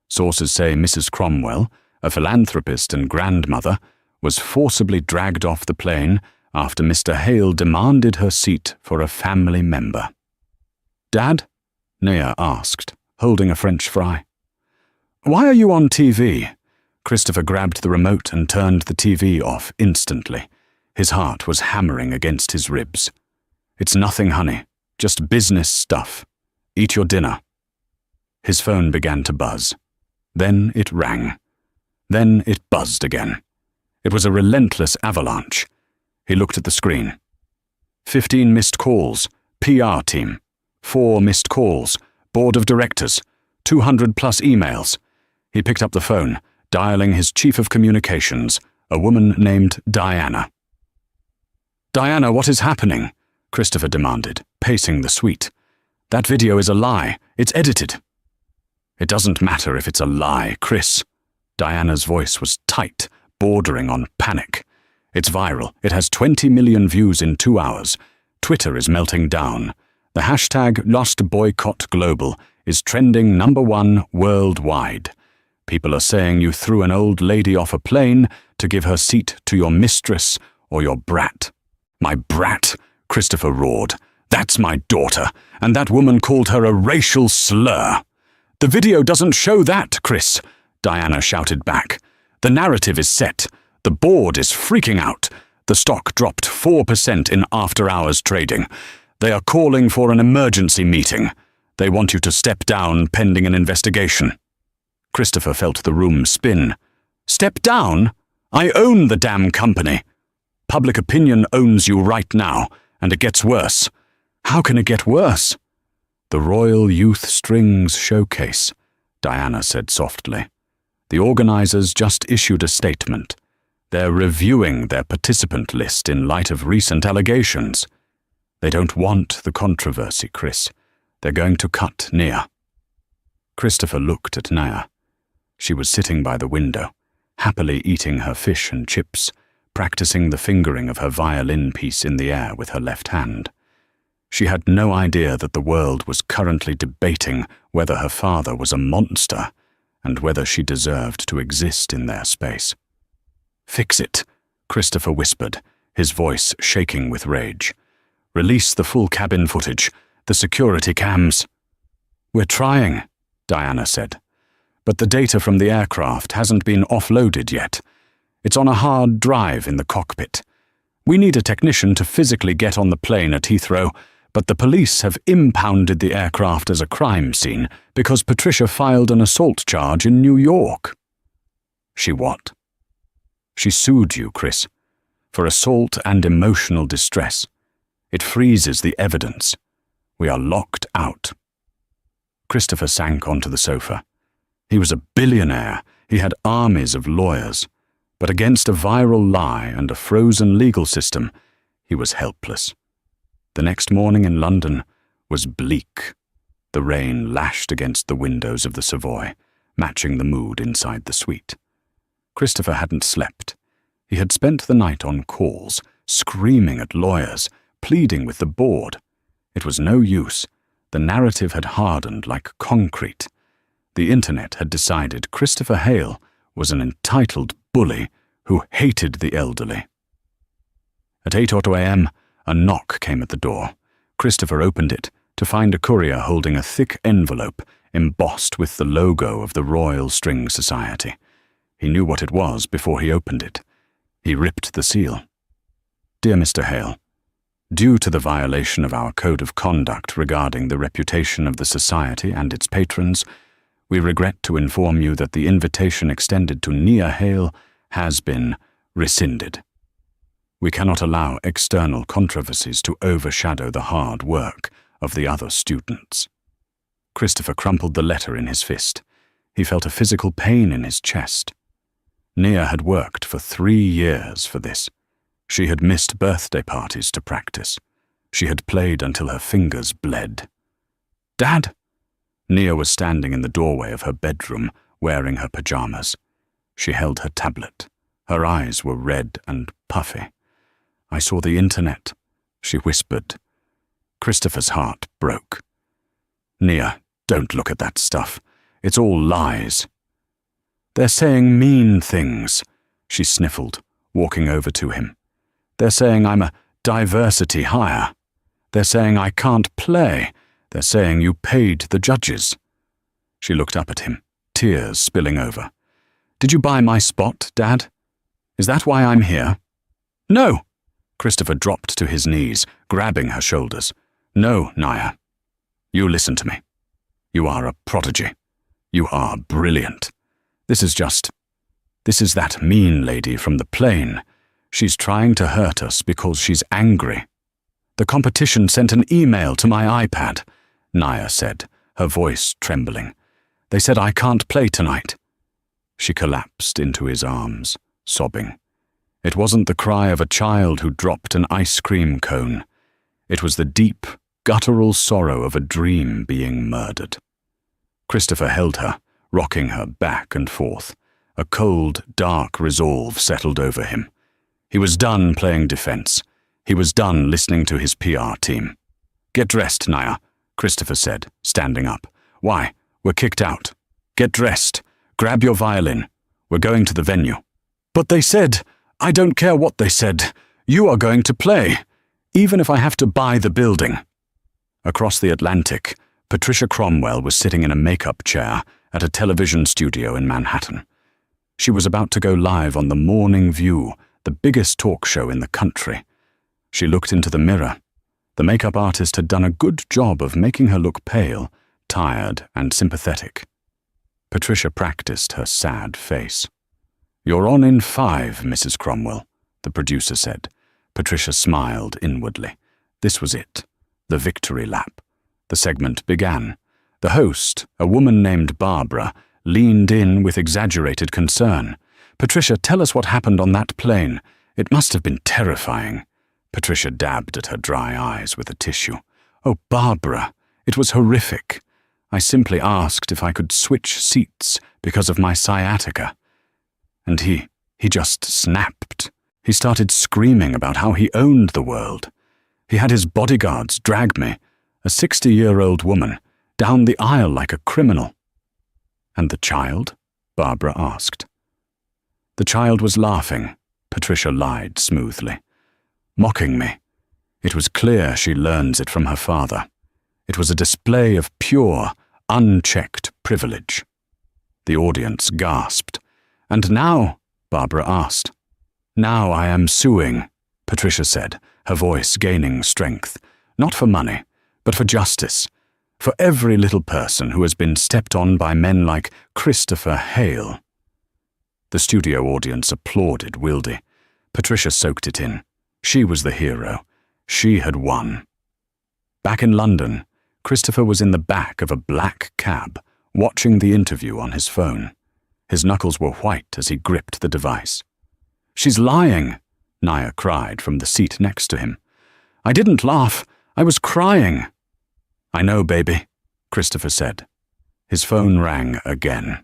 Sources say Mrs. Cromwell, a philanthropist and grandmother, was forcibly dragged off the plane after Mr. Hale demanded her seat for a family member. "Dad?" Nia asked, holding a French fry. "Why are you on TV?" Christopher grabbed the remote and turned the TV off instantly. His heart was hammering against his ribs. "It's nothing, honey. Just business stuff. Eat your dinner." His phone began to buzz. Then it rang. Then it buzzed again. It was a relentless avalanche. He looked at the screen. 15 missed calls, PR team. 4 missed calls, board of directors. 200+ emails. He picked up the phone, dialing his chief of communications, a woman named Diana. "Diana, what is happening?" Christopher demanded, pacing the suite. "That video is a lie. It's edited." "It doesn't matter if it's a lie, Chris." Diana's voice was tight, bordering on panic. "It's viral. It has 20 million views in 2 hours. Twitter is melting down. The hashtag #LostBoycottGlobal is trending #1 worldwide. People are saying you threw an old lady off a plane to give her seat to your mistress or your brat." "My brat," Christopher roared. "That's my daughter, and that woman called her a racial slur." "The video doesn't show that, Chris," Diana shouted back. "The narrative is set. The board is freaking out. The stock dropped 4% in after-hours trading. They are calling for an emergency meeting. They want you to step down pending an investigation." Christopher felt the room spin. "Step down? I own the damn company. Public opinion owns you right now, and it gets worse." "How can it get worse?" "The Royal Youth Strings Showcase," Diana said softly. "The organizers just issued a statement. They're reviewing their participant list in light of recent allegations. They don't want the controversy, Chris. They're going to cut Nia." Christopher looked at Nia. She was sitting by the window, happily eating her fish and chips, practicing the fingering of her violin piece in the air with her left hand. She had no idea that the world was currently debating whether her father was a monster and whether she deserved to exist in their space. "Fix it," Christopher whispered, his voice shaking with rage. "Release the full cabin footage, the security cams." "We're trying," Diana said. "But the data from the aircraft hasn't been offloaded yet. It's on a hard drive in the cockpit. We need a technician to physically get on the plane at Heathrow, but the police have impounded the aircraft as a crime scene because Patricia filed an assault charge in New York." "She what?" "She sued you, Chris, for assault and emotional distress. It freezes the evidence. We are locked out." Christopher sank onto the sofa. He was a billionaire. He had armies of lawyers. But against a viral lie and a frozen legal system, he was helpless. The next morning in London was bleak. The rain lashed against the windows of the Savoy, matching the mood inside the suite. Christopher hadn't slept. He had spent the night on calls, screaming at lawyers, pleading with the board. It was no use. The narrative had hardened like concrete. The internet had decided Christopher Hale was an entitled bully who hated the elderly. At 8:00 a.m., a knock came at the door. Christopher opened it to find a courier holding a thick envelope embossed with the logo of the Royal String Society. He knew what it was before he opened it. He ripped the seal. Dear Mr. Hale, due to the violation of our code of conduct regarding the reputation of the Society and its patrons, we regret to inform you that the invitation extended to Nia Hale has been rescinded. We cannot allow external controversies to overshadow the hard work of the other students. Christopher crumpled the letter in his fist. He felt a physical pain in his chest. Nia had worked for 3 years for this. She had missed birthday parties to practice. She had played until her fingers bled. Dad! Nia was standing in the doorway of her bedroom, wearing her pajamas. She held her tablet. Her eyes were red and puffy. I saw the internet, she whispered. Christopher's heart broke. Nia, don't look at that stuff. It's all lies. They're saying mean things, she sniffled, walking over to him. They're saying I'm a diversity hire. They're saying I can't play. They're saying you paid the judges. She looked up at him, tears spilling over. Did you buy my spot, Dad? Is that why I'm here? No! Christopher dropped to his knees, grabbing her shoulders. No, Nia. You listen to me. You are a prodigy. You are brilliant. This is that mean lady from the plane. She's trying to hurt us because she's angry. The competition sent an email to my iPad, Nia said, her voice trembling. They said I can't play tonight. She collapsed into his arms, sobbing. It wasn't the cry of a child who dropped an ice cream cone. It was the deep, guttural sorrow of a dream being murdered. Christopher held her, rocking her back and forth. A cold, dark resolve settled over him. He was done playing defense. He was done listening to his PR team. Get dressed, Nia, Christopher said, standing up. Why? We're kicked out. Get dressed. Grab your violin. We're going to the venue. But they said, I don't care what they said. You are going to play, even if I have to buy the building. Across the Atlantic, Patricia Cromwell was sitting in a makeup chair at a television studio in Manhattan. She was about to go live on The Morning View, the biggest talk show in the country. She looked into the mirror. The makeup artist had done a good job of making her look pale, tired, and sympathetic. Patricia practiced her sad face. You're on in 5, Mrs. Cromwell, the producer said. Patricia smiled inwardly. This was it, the victory lap. The segment began. The host, a woman named Barbara, leaned in with exaggerated concern. Patricia, tell us what happened on that plane. It must have been terrifying. Patricia dabbed at her dry eyes with a tissue. Oh, Barbara, it was horrific. I simply asked if I could switch seats because of my sciatica. And he just snapped. He started screaming about how he owned the world. He had his bodyguards drag me, a 60-year-old woman, down the aisle like a criminal. And the child? Barbara asked. The child was laughing, Patricia lied smoothly. Mocking me. It was clear she learns it from her father. It was a display of pure, unchecked privilege. The audience gasped. And now? Barbara asked. Now I am suing, Patricia said, her voice gaining strength. Not for money, but for justice. For every little person who has been stepped on by men like Christopher Hale. The studio audience applauded Wildy. Patricia soaked it in. She was the hero. She had won. Back in London, Christopher was in the back of a black cab, watching the interview on his phone. His knuckles were white as he gripped the device. She's lying, Nia cried from the seat next to him. I didn't laugh. I was crying. I know, baby, Christopher said. His phone rang again.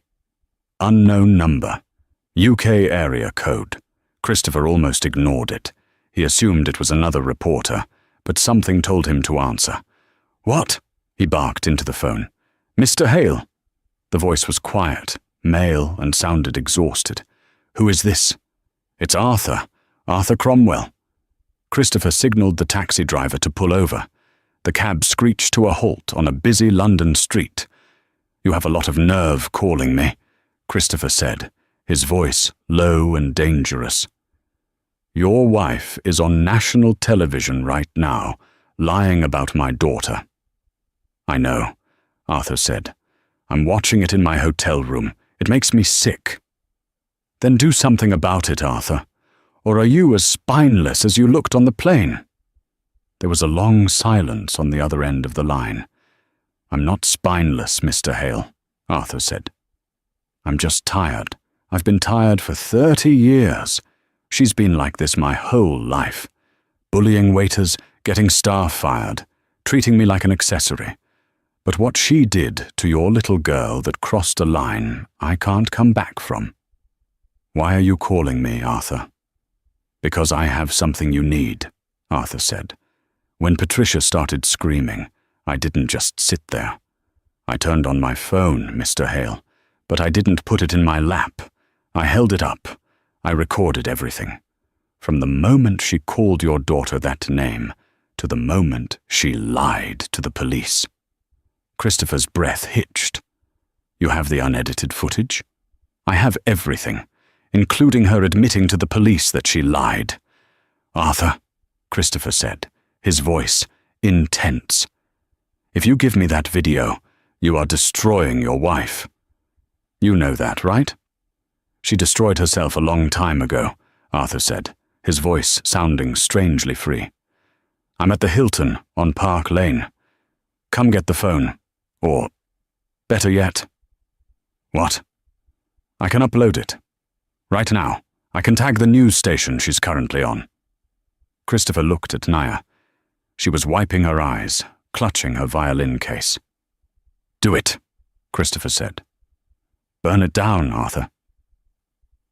Unknown number. UK area code. Christopher almost ignored it. He assumed it was another reporter, but something told him to answer. What? He barked into the phone. Mr. Hale. The voice was quiet, male, and sounded exhausted. Who is this? It's Arthur. Arthur Cromwell. Christopher signaled the taxi driver to pull over. The cab screeched to a halt on a busy London street. You have a lot of nerve calling me, Christopher said, his voice low and dangerous. Your wife is on national television right now, lying about my daughter. I know, Arthur said. I'm watching it in my hotel room. It makes me sick. Then do something about it, Arthur. Or are you as spineless as you looked on the plane? There was a long silence on the other end of the line. I'm not spineless, Mr. Hale, Arthur said. I'm just tired. I've been tired for 30 years. She's been like this my whole life. Bullying waiters, getting staff fired, treating me like an accessory. But what she did to your little girl that crossed a line, I can't come back from. Why are you calling me, Arthur? Because I have something you need, Arthur said. When Patricia started screaming, I didn't just sit there. I turned on my phone, Mr. Hale, but I didn't put it in my lap. I held it up. I recorded everything. From the moment she called your daughter that name to the moment she lied to the police. Christopher's breath hitched. You have the unedited footage? I have everything, including her admitting to the police that she lied. Arthur, Christopher said, his voice intense. If you give me that video, you are destroying your wife. You know that, right? She destroyed herself a long time ago, Arthur said, his voice sounding strangely free. I'm at the Hilton on Park Lane. Come get the phone. Or, better yet. What? I can upload it. Right now, I can tag the news station she's currently on. Christopher looked at Naya. She was wiping her eyes, clutching her violin case. Do it, Christopher said. Burn it down, Arthur.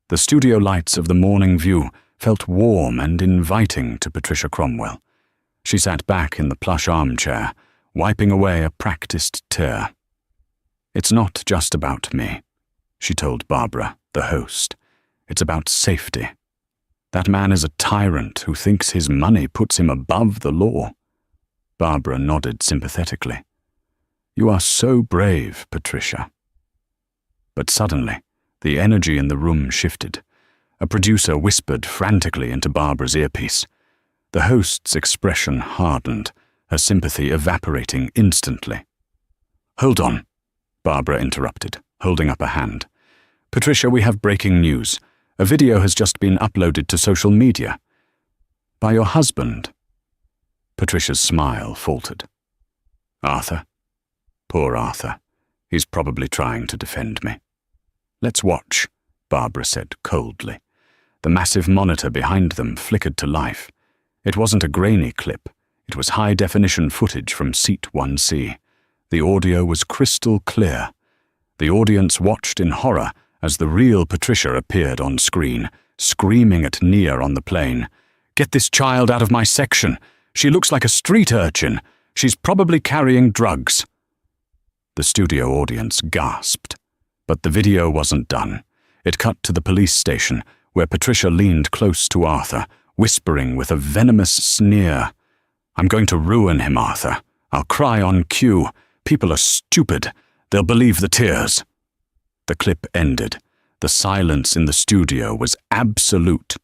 The studio lights of the morning view felt warm and inviting to Patricia Cromwell. She sat back in the plush armchair, wiping away a practiced tear. It's not just about me, she told Barbara, the host. It's about safety. That man is a tyrant who thinks his money puts him above the law. Barbara nodded sympathetically. You are so brave, Patricia. But suddenly, the energy in the room shifted. A producer whispered frantically into Barbara's earpiece. The host's expression hardened, her sympathy evaporating instantly. Hold on, Barbara interrupted, holding up a hand. Patricia, we have breaking news. A video has just been uploaded to social media. By your husband. Patricia's smile faltered. Arthur? Poor Arthur. He's probably trying to defend me. Let's watch, Barbara said coldly. The massive monitor behind them flickered to life. It wasn't a grainy clip. It was high-definition footage from Seat 1C. The audio was crystal clear. The audience watched in horror as the real Patricia appeared on screen, screaming at Nia on the plane. Get this child out of my section. She looks like a street urchin. She's probably carrying drugs. The studio audience gasped. But the video wasn't done. It cut to the police station, where Patricia leaned close to Arthur, whispering with a venomous sneer. I'm going to ruin him, Arthur. I'll cry on cue. People are stupid. They'll believe the tears. The clip ended. The silence in the studio was absolute.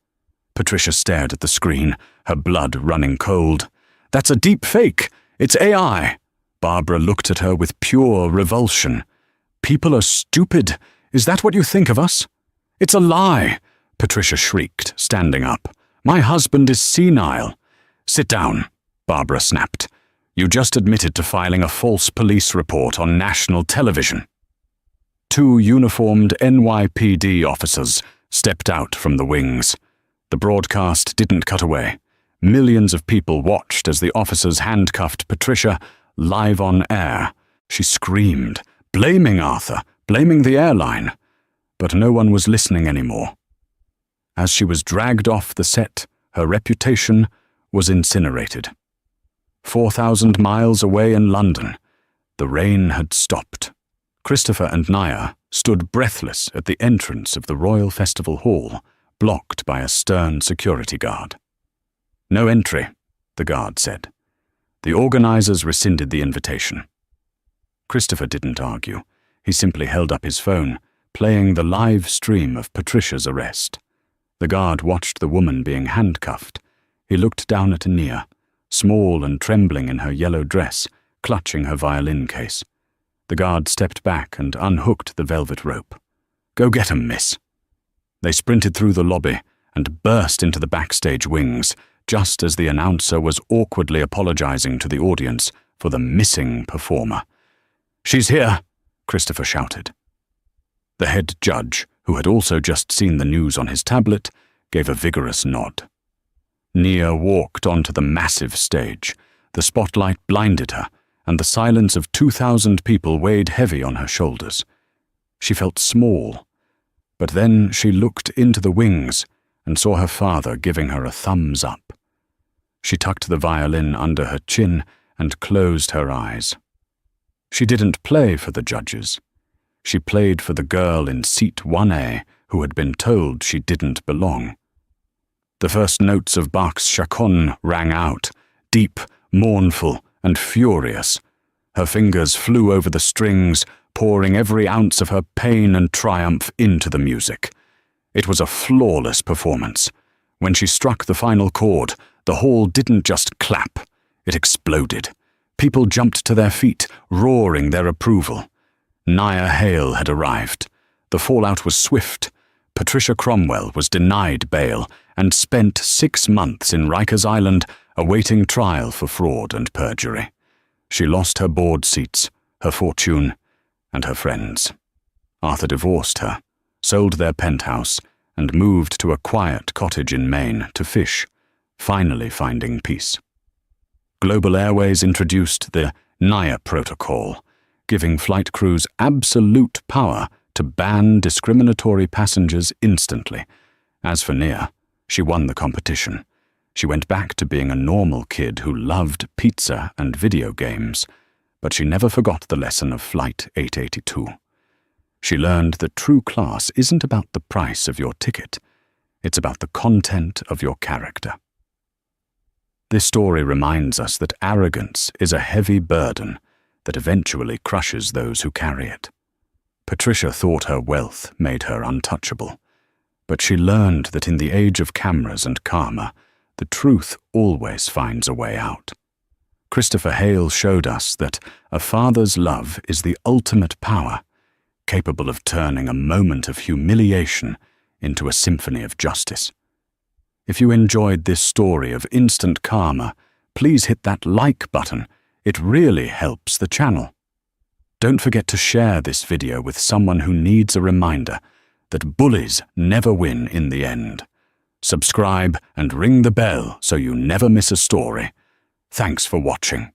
Patricia stared at the screen, her blood running cold. That's a deep fake. It's AI. Barbara looked at her with pure revulsion. People are stupid. Is that what you think of us? It's a lie, Patricia shrieked, standing up. My husband is senile. Sit down, Barbara snapped. You just admitted to filing a false police report on national television. Two uniformed NYPD officers stepped out from the wings. The broadcast didn't cut away. Millions of people watched as the officers handcuffed Patricia live on air. She screamed, blaming Arthur, blaming the airline, but no one was listening anymore. As she was dragged off the set, her reputation was incinerated. 4,000 miles away in London, the rain had stopped. Christopher and Naya stood breathless at the entrance of the Royal Festival Hall, blocked by a stern security guard. "No entry," the guard said. The organizers rescinded the invitation. Christopher didn't argue. He simply held up his phone, playing the live stream of Patricia's arrest. The guard watched the woman being handcuffed. He looked down at Nia, small and trembling in her yellow dress, clutching her violin case. The guard stepped back and unhooked the velvet rope. "Go get 'em, miss." They sprinted through the lobby and burst into the backstage wings, just as the announcer was awkwardly apologizing to the audience for the missing performer. "She's here," Christopher shouted. The head judge, who had also just seen the news on his tablet, gave a vigorous nod. Nia walked onto the massive stage. The spotlight blinded her, and the silence of 2,000 people weighed heavy on her shoulders. She felt small, but then she looked into the wings and saw her father giving her a thumbs up. She tucked the violin under her chin and closed her eyes. She didn't play for the judges. She played for the girl in seat 1A who had been told she didn't belong. The first notes of Bach's chaconne rang out, deep, mournful, and furious. Her fingers flew over the strings, pouring every ounce of her pain and triumph into the music. It was a flawless performance. When she struck the final chord, the hall didn't just clap, it exploded. People jumped to their feet, roaring their approval. Naya Hale had arrived. The fallout was swift. Patricia Cromwell was denied bail and spent 6 months in Rikers Island awaiting trial for fraud and perjury. She lost her board seats, her fortune, and her friends. Arthur divorced her, sold their penthouse, and moved to a quiet cottage in Maine to fish, finally finding peace. Global Airways introduced the Naya Protocol, giving flight crews absolute power to ban discriminatory passengers instantly. As for Nia, she won the competition. She went back to being a normal kid who loved pizza and video games, but she never forgot the lesson of Flight 882. She learned that true class isn't about the price of your ticket, it's about the content of your character. This story reminds us that arrogance is a heavy burden that eventually crushes those who carry it. Patricia thought her wealth made her untouchable, but she learned that in the age of cameras and karma, the truth always finds a way out. Christopher Hale showed us that a father's love is the ultimate power, capable of turning a moment of humiliation into a symphony of justice. If you enjoyed this story of instant karma, please hit that like button. It really helps the channel. Don't forget to share this video with someone who needs a reminder that bullies never win in the end. Subscribe and ring the bell so you never miss a story. Thanks for watching.